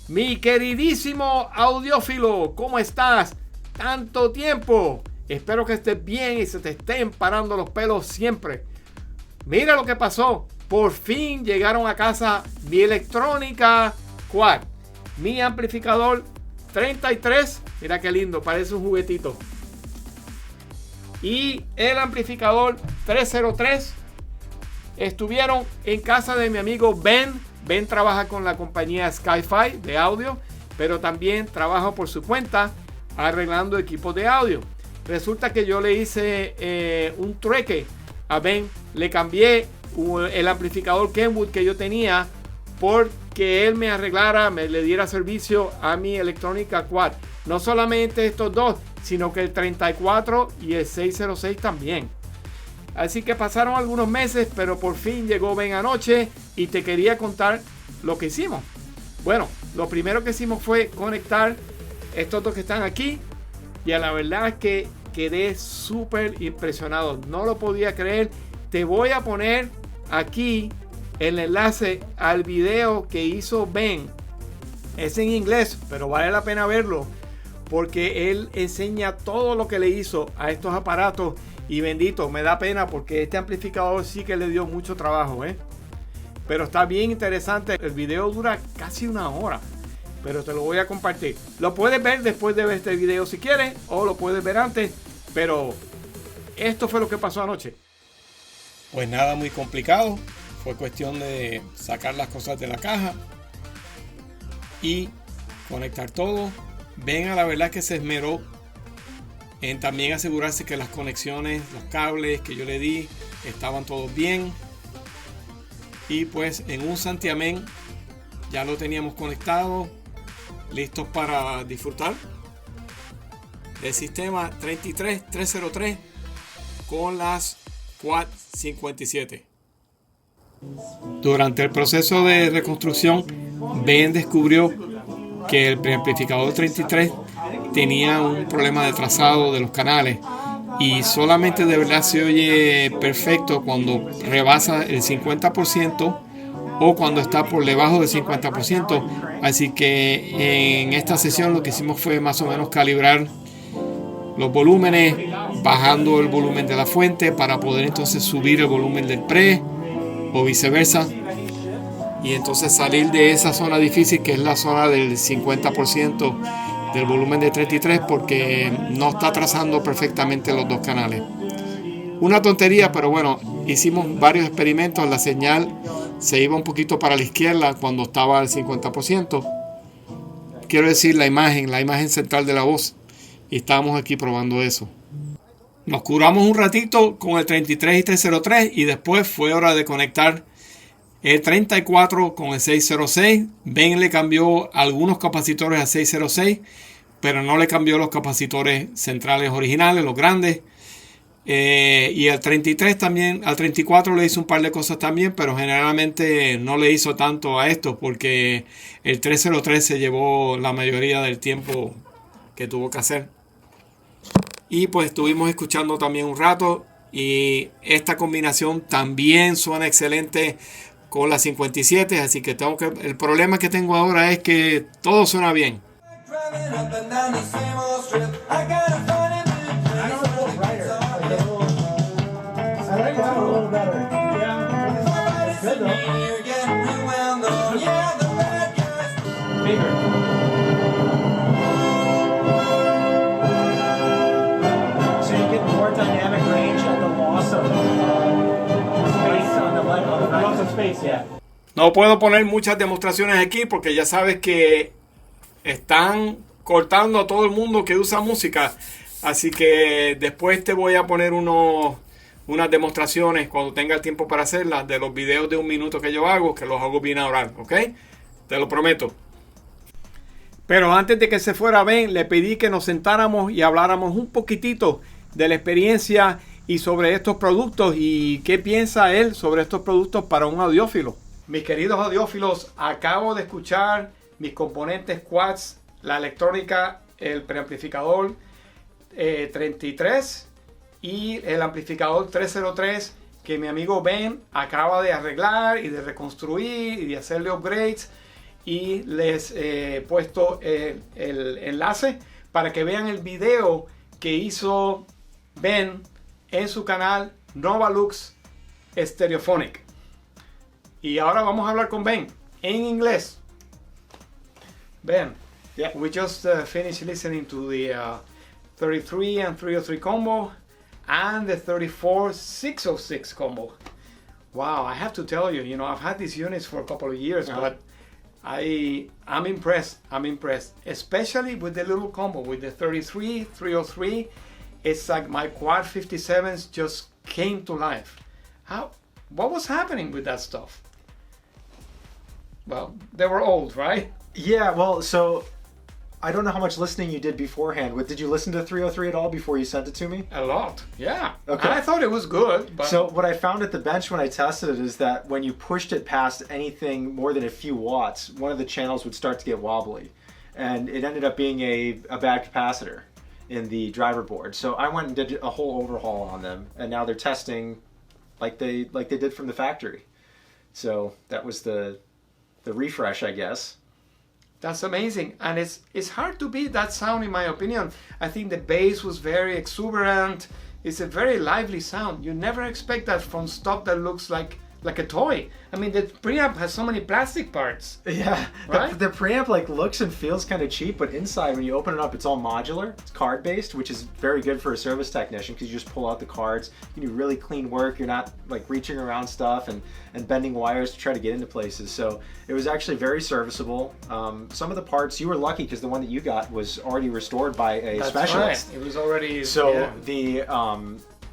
Mi queridísimo audiófilo, ¿cómo estás? Tanto tiempo. Espero que estés bien y se te estén parando los pelos siempre. Mira lo que pasó. Por fin llegaron a casa mi electrónica quad. Mi amplificador 33. Mira qué lindo, parece un juguetito. Y el amplificador 303 estuvieron en casa de mi amigo Ben. Ben trabaja con la compañía Sky-Fi de audio, pero también trabaja por su cuenta arreglando equipos de audio. Resulta que yo le hice un trueque a Ben. Le cambié el amplificador Kenwood que yo tenía porque él me arreglara, le diera servicio a mi electrónica quad. No solamente estos dos, sino que el 34 y el 606 también. Así que pasaron algunos meses, pero por fin llegó Ben anoche y te quería contar lo que hicimos. Bueno, lo primero que hicimos fue conectar estos dos que están aquí y a la verdad es que quedé súper impresionado. No lo podía creer. Te voy a poner aquí el enlace al video que hizo Ben. Es en inglés, pero vale la pena verlo porque él enseña todo lo que le hizo a estos aparatos. Y bendito, me da pena porque este amplificador sí que le dio mucho trabajo, pero está bien interesante. El video dura casi una hora, pero te lo voy a compartir. Lo puedes ver después de ver este video si quieres, o lo puedes ver antes, pero esto fue lo que pasó anoche. Pues nada muy complicado, fue cuestión de sacar las cosas de la caja y conectar todo. Ven, a la verdad que se esmeró en también asegurarse que las conexiones, los cables que yo le di estaban todos bien. Y pues en un santiamén ya lo teníamos conectado, listos para disfrutar del sistema 33303 con las Quad 57. Durante el proceso de reconstrucción, Ben descubrió que el preamplificador 33 tenía un problema de trazado de los canales y solamente de verdad se oye perfecto cuando rebasa el 50% o cuando está por debajo del 50%. Así que en esta sesión lo que hicimos fue más o menos calibrar los volúmenes, bajando el volumen de la fuente para poder entonces subir el volumen del pre o viceversa, y entonces salir de esa zona difícil que es la zona del 50% del volumen de 33 porque no está trazando perfectamente los dos canales. Una tontería, pero bueno, hicimos varios experimentos. La señal se iba un poquito para la izquierda cuando estaba al 50%. Quiero decir la imagen central de la voz, y estábamos aquí probando eso. Nos curamos un ratito con el 33 y 303 y después fue hora de conectar el 34 con el 606. Ben le cambió algunos capacitores al 606, pero no le cambió los capacitores centrales originales, los grandes. Y al 33 también, al 34 le hizo un par de cosas también, pero generalmente no le hizo tanto a esto porque el 303 se llevó la mayoría del tiempo que tuvo que hacer. Y pues estuvimos escuchando también un rato y esta combinación también suena excelente con la 57, así que el problema que tengo ahora es que todo suena bien. No puedo poner muchas demostraciones aquí porque ya sabes que están cortando a todo el mundo que usa música, así que después te voy a poner unas demostraciones cuando tenga el tiempo para hacerlas de los videos de 1 minuto que yo hago, que los hago bien oral, ¿ok? Te lo prometo. Pero antes de que se fuera Ben, le pedí que nos sentáramos y habláramos un poquitito de la experiencia y sobre estos productos y qué piensa él sobre estos productos para un audiófilo. Mis queridos audiófilos, acabo de escuchar mis componentes quads, la electrónica, el preamplificador 33 y el amplificador 303 que mi amigo Ben acaba de arreglar y de reconstruir y de hacerle upgrades. y les he puesto el enlace para que vean el video que hizo Ben en su canal Novalux Stereophonic. Y ahora vamos a hablar con Ben en inglés. Ben, Yeah. we just finished listening to the 33 and 303 combo and the 34 606 combo. Wow, I have to tell you, you know, I've had these units for a couple of years, but I'm impressed. I'm impressed, especially with the little combo with the 33 303. It's like my quad 57s just came to life. What was happening with that stuff? Well, they were old, right? Yeah, well, so I don't know how much listening you did beforehand. Did you listen to 303 at all before you sent it to me? A lot, yeah. Okay. And I thought it was good, but So what I found at the bench when I tested it is that when you pushed it past anything more than a few watts, one of the channels would start to get wobbly. And it ended up being a bad capacitor in the driver board. So I went and did a whole overhaul on them, and now they're testing like they did from the factory. So that was the refresh, I guess. that's amazing. And it's hard to beat that sound, in my opinion. I think the bass was very exuberant. It's a very lively sound. You never expect that from stuff that looks like a toy. I mean, the preamp has so many plastic parts. Yeah, Right? the preamp like looks and feels kind of cheap, but inside when you open it up, it's all modular. It's card based, which is very good for a service technician because you just pull out the cards. You can do really clean work. You're not like reaching around stuff and bending wires to try to get into places. So it was actually very serviceable. Some of the parts, you were lucky because the one that you got was already restored by a That's specialist. right. It was already So yeah.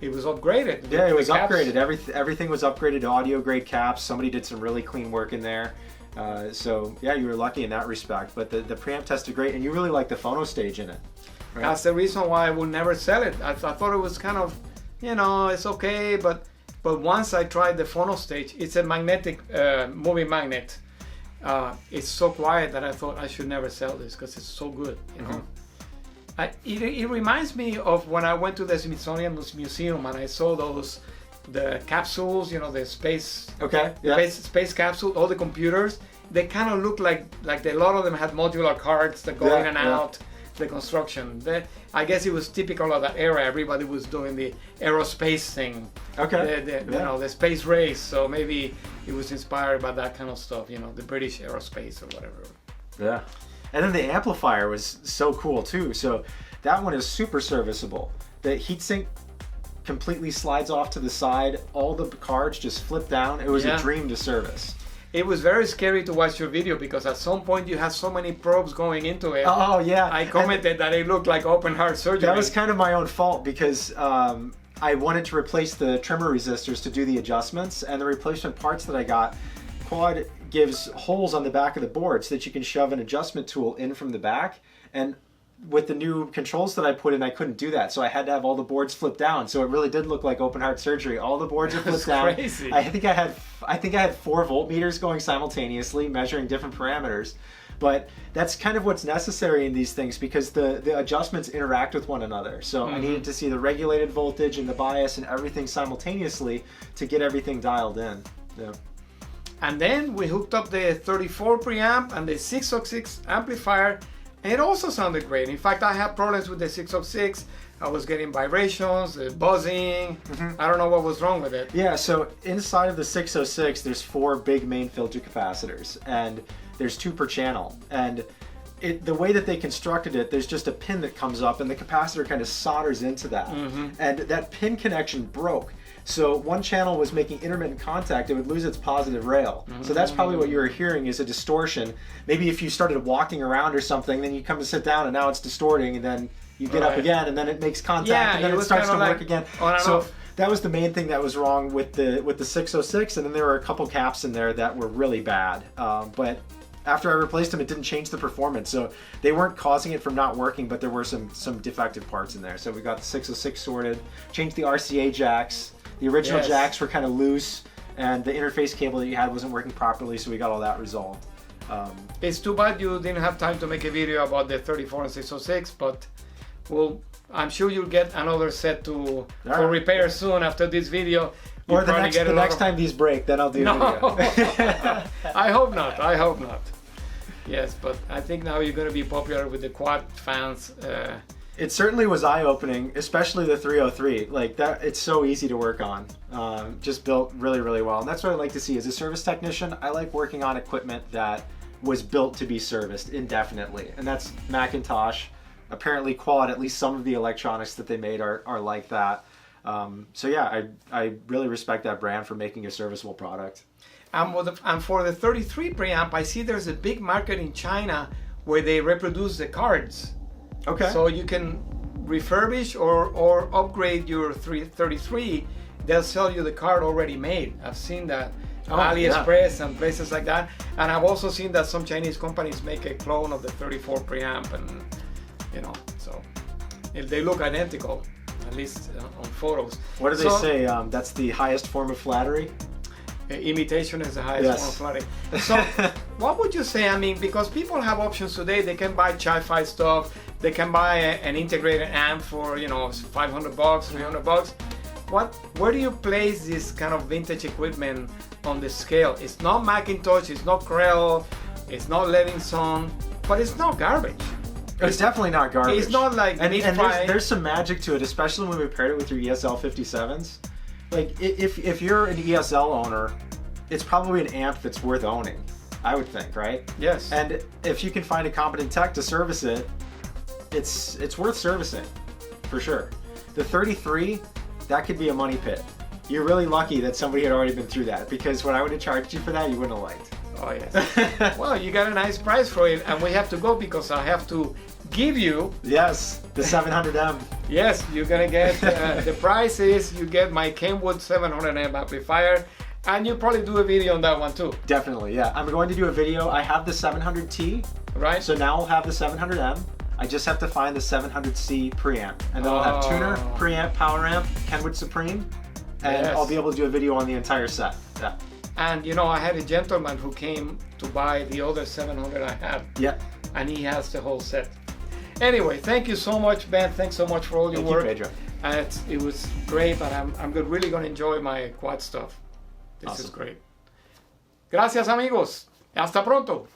It was upgraded. Yeah, it The was caps. upgraded. Everything was upgraded to audio grade caps. Somebody did some really clean work in there. So yeah, you were lucky in that respect. But the preamp tested great, and you really like the phono stage in it. Right? That's the reason why I would never sell it. I thought it was kind of, you know, it's okay, but once I tried the phono stage, it's a magnetic moving magnet. It's so quiet that I thought I should never sell this because it's so good, you know. It reminds me of when I went to the Smithsonian Museum and I saw the capsules, you know, the space Okay. Yeah. space capsule, all the computers. They kind of look like a lot of them had modular cards that go Yeah, in and yeah. out. The construction. I guess it was typical of that era. Everybody was doing the aerospace thing. Okay. You know, the space race. So maybe it was inspired by that kind of stuff. You know, the British aerospace or whatever. Yeah. And then the amplifier was so cool too. So that one is super serviceable. The heatsink completely slides off to the side. All the cards just flip down. It was Yeah. a dream to service. It was very scary to watch your video because at some point you had so many probes going into it. Oh yeah. I commented that it looked like open heart surgery. That was kind of my own fault because I wanted to replace the trimmer resistors to do the adjustments, and the replacement parts that I got, Quad gives holes on the back of the board so that you can shove an adjustment tool in from the back. And with the new controls that I put in, I couldn't do that, so I had to have all the boards flipped down. So it really did look like open heart surgery. All the boards are flipped down. Crazy. I think I had 4 voltmeters going simultaneously, measuring different parameters. But that's kind of what's necessary in these things because the adjustments interact with one another. So I needed to see the regulated voltage and the bias and everything simultaneously to get everything dialed in. Yeah. And then we hooked up the 34 preamp and the 606 amplifier, and it also sounded great. In fact, I had problems with the 606. I was getting vibrations, buzzing. I don't know what was wrong with it. Yeah, so inside of the 606, there's 4 big main filter capacitors, and there's 2 per channel. And the way that they constructed it, there's just a pin that comes up, and the capacitor kind of solders into that. And that pin connection broke. So one channel was making intermittent contact, it would lose its positive rail. So that's probably what you were hearing is a distortion. Maybe if you started walking around or something, then you come to sit down and now it's distorting, and then you get up again and then it makes contact, Yeah, and then it it was starts to kinda work like again. on and So off. that was the main thing that was wrong with the 606, and then there were a couple caps in there that were really bad. But after I replaced them, it didn't change the performance. So they weren't causing it from not working, but there were some defective parts in there. So we got the 606 sorted, changed the RCA jacks. The original Yes. jacks were kind of loose, and the interface cable that you had wasn't working properly, so we got all that resolved. It's too bad you didn't have time to make a video about the 34 and 606, but I'm sure you'll get another set for right. repair soon after this video. You'll Or the probably next time these break, then I'll do a No, video. I hope not. I hope not. Yes, but I think now you're going to be popular with the quad fans. It certainly was eye-opening, especially the 303. Like that, it's so easy to work on. Just built really, really well. And that's what I like to see. As a service technician, I like working on equipment that was built to be serviced indefinitely. And that's Macintosh. Apparently Quad, at least some of the electronics that they made are like that. So yeah, I really respect that brand for making a serviceable product. And for the 33 preamp, I see there's a big market in China where they reproduce the cards. Okay. So you can refurbish or upgrade your 33. They'll sell you the card already made. I've seen that on AliExpress and places like that. And I've also seen that some Chinese companies make a clone of the 34 preamp, and so if they look identical, at least on photos. What do they say? That's the highest form of flattery? Imitation is the highest form of flattery. So what would you say? I mean, because people have options today. They can buy Chi-Fi stuff. They can buy an integrated amp for, $500, $300. Where do you place this kind of vintage equipment on the scale? It's not Macintosh, it's not Krell, it's not Levinson, but it's not garbage. It's definitely not garbage. It's not like and there's some magic to it, especially when we paired it with your ESL 57s. Like if you're an ESL owner, it's probably an amp that's worth owning, I would think, right? Yes. And if you can find a competent tech to service it, it's worth servicing, for sure. The 33, that could be a money pit. You're really lucky that somebody had already been through that, because what I would have charged you for that, you wouldn't have liked. Oh yes. Well, you got a nice price for it, and we have to go because I have to give you. Yes, the 700M. Yes, you're gonna get the price is you get my Kenwood 700M amplifier, and you probably do a video on that one too. Definitely, yeah. I'm going to do a video. I have the 700T, right? So now I'll have the 700M. I just have to find the 700C preamp, and then I'll have tuner, preamp, power amp, Kenwood Supreme, and I'll be able to do a video on the entire set. Yeah. And I had a gentleman who came to buy the other 700 I have. Yeah. And he has the whole set. Anyway, thank you so much, Ben. Thanks so much for all your work. Thank you, Pedro. It was great, but I'm really going to enjoy my quad stuff. This is great. Gracias, amigos. Hasta pronto.